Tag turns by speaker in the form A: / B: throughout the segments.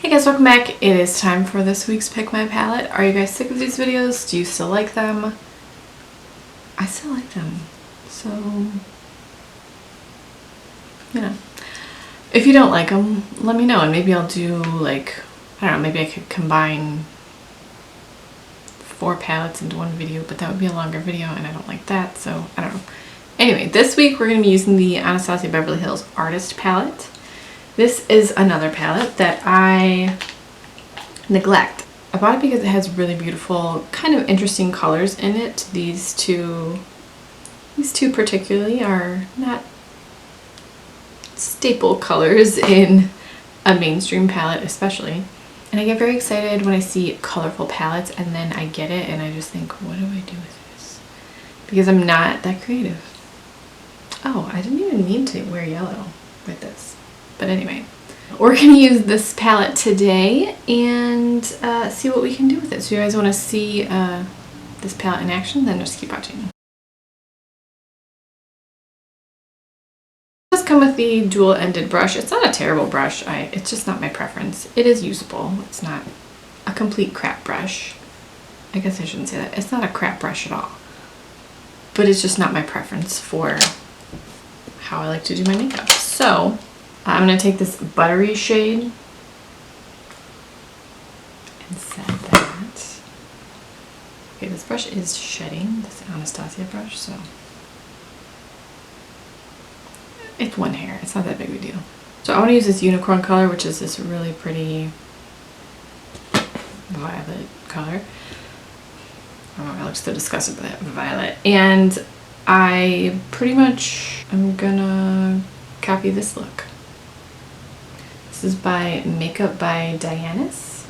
A: Hey guys, welcome back. It is time for this week's Pick My Palette. Are you guys sick of these videos? Do you still like them? I still like them. So, you know. If you don't like them, let me know and maybe I'll do like, I don't know, maybe I could combine 4 palettes into one video, but that would be a longer video and I don't like that, so I don't know. Anyway, this week we're going to be using the Anastasia Beverly Hills Artist Palette. This is another palette that I neglect. I bought it because it has really beautiful, kind of interesting colors in it. These two particularly are not staple colors in a mainstream palette especially. And I get very excited when I see colorful palettes and then I get it and I just think, what do I do with this? Because I'm not that creative. Oh, I didn't even mean to wear yellow with this. But anyway, we're going to use this palette today and see what we can do with it. So if you guys want to see this palette in action, then just keep watching. It does come with the dual-ended brush. It's not a terrible brush. It's just not my preference. It is usable. It's not a complete crap brush. I guess I shouldn't say that. It's not a crap brush at all. But it's just not my preference for how I like to do my makeup. So I'm going to take this buttery shade and set that. Okay, this brush is shedding, this Anastasia brush, so it's one hair. It's not that big of a deal. So I want to use this unicorn color, which is this really pretty violet color. I don't know, it looks so disgusting with that violet. And I pretty much am gonna copy this look. This is by Makeup by Dianis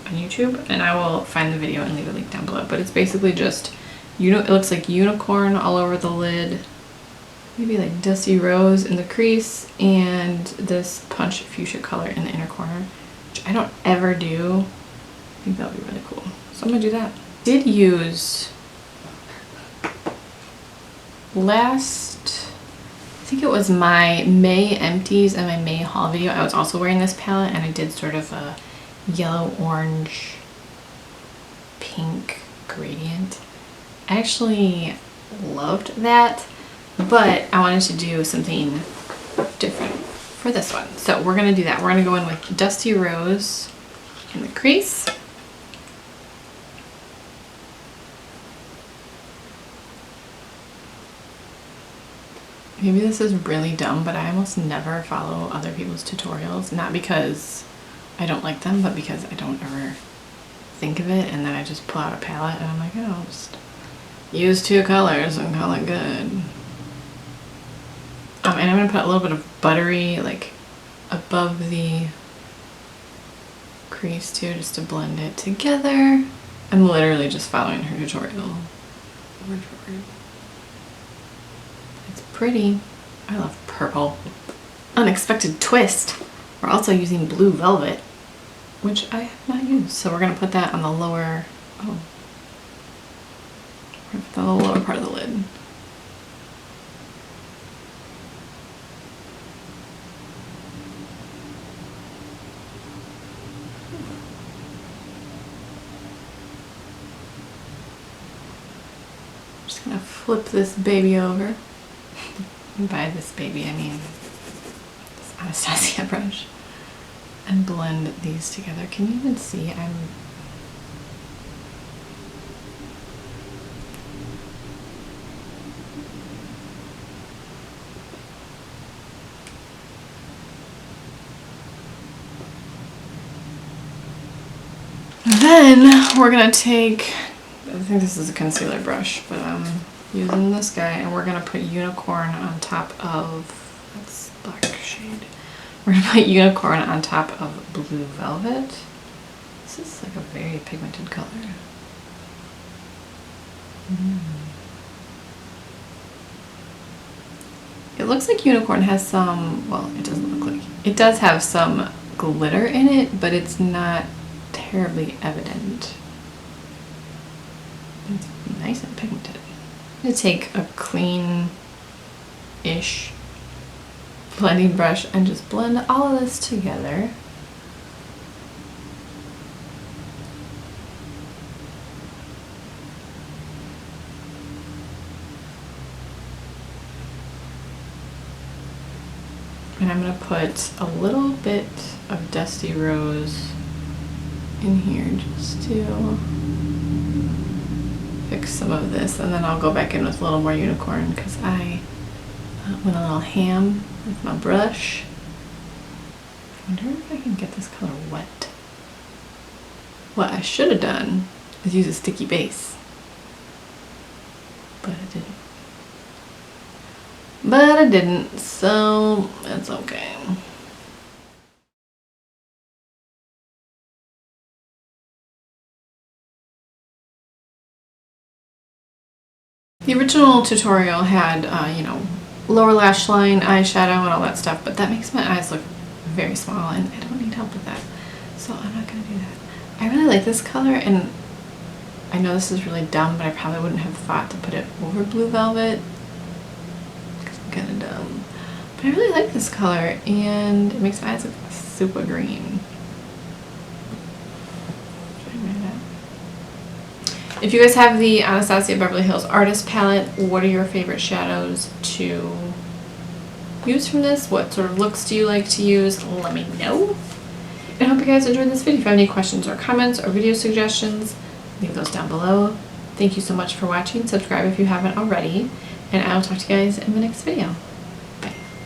A: on YouTube, and I will find the video and leave a link down below. But it's basically just, it looks like unicorn all over the lid, maybe like dusty rose in the crease, and this punch fuchsia color in the inner corner, which I don't ever do. I think that would be really cool. So I'm gonna do that. I did use I think it was my May empties and my May haul video. I was also wearing this palette and I did sort of a yellow, orange, pink gradient. I actually loved that, but I wanted to do something different for this one. So we're gonna do that. We're gonna go in with Dusty Rose in the crease. Maybe this is really dumb, but I almost never follow other people's tutorials. Not because I don't like them, but because I don't ever think of it, and then I just pull out a palette and I'm like, oh, I'll just use 2 colors and call it good. And I'm going to put a little bit of buttery, like, above the crease too, just to blend it together. I'm literally just following her tutorial. Word for word. Pretty. I love purple. Unexpected twist. We're also using blue velvet, which I have not used. So we're going to put that on the lower, we're going to put that on the lower part of the lid. I'm just going to flip this baby over. And by this baby, I mean this Anastasia brush, and blend these together. Can you even see? Then we're gonna take, I think this is a concealer brush, but using this guy, and we're gonna put unicorn on top of, that's black shade. We're gonna put unicorn on top of blue velvet. This is like a very pigmented color. It looks like unicorn has some, well, it doesn't look like, it does have some glitter in it, but it's not terribly evident. It's nice and pigmented. I'm going to take a clean-ish blending brush and just blend all of this together. And I'm going to put a little bit of Dusty Rose in here just to fix some of this, and then I'll go back in with a little more unicorn because I went a little ham with my brush. I wonder if I can get this color wet. What I should have done is use a sticky base, but I didn't, so it's okay. The original tutorial had, you know, lower lash line, eyeshadow, and all that stuff, but that makes my eyes look very small, and I don't need help with that, so I'm not going to do that. I really like this color, and I know this is really dumb, but I probably wouldn't have thought to put it over Blue Velvet, because I'm kind of dumb. But I really like this color, and it makes my eyes look super green. If you guys have the Anastasia Beverly Hills Artist Palette, what are your favorite shadows to use from this? What sort of looks do you like to use? Let me know. And I hope you guys enjoyed this video. If you have any questions or comments or video suggestions, leave those down below. Thank you so much for watching. Subscribe if you haven't already. And I will talk to you guys in the next video.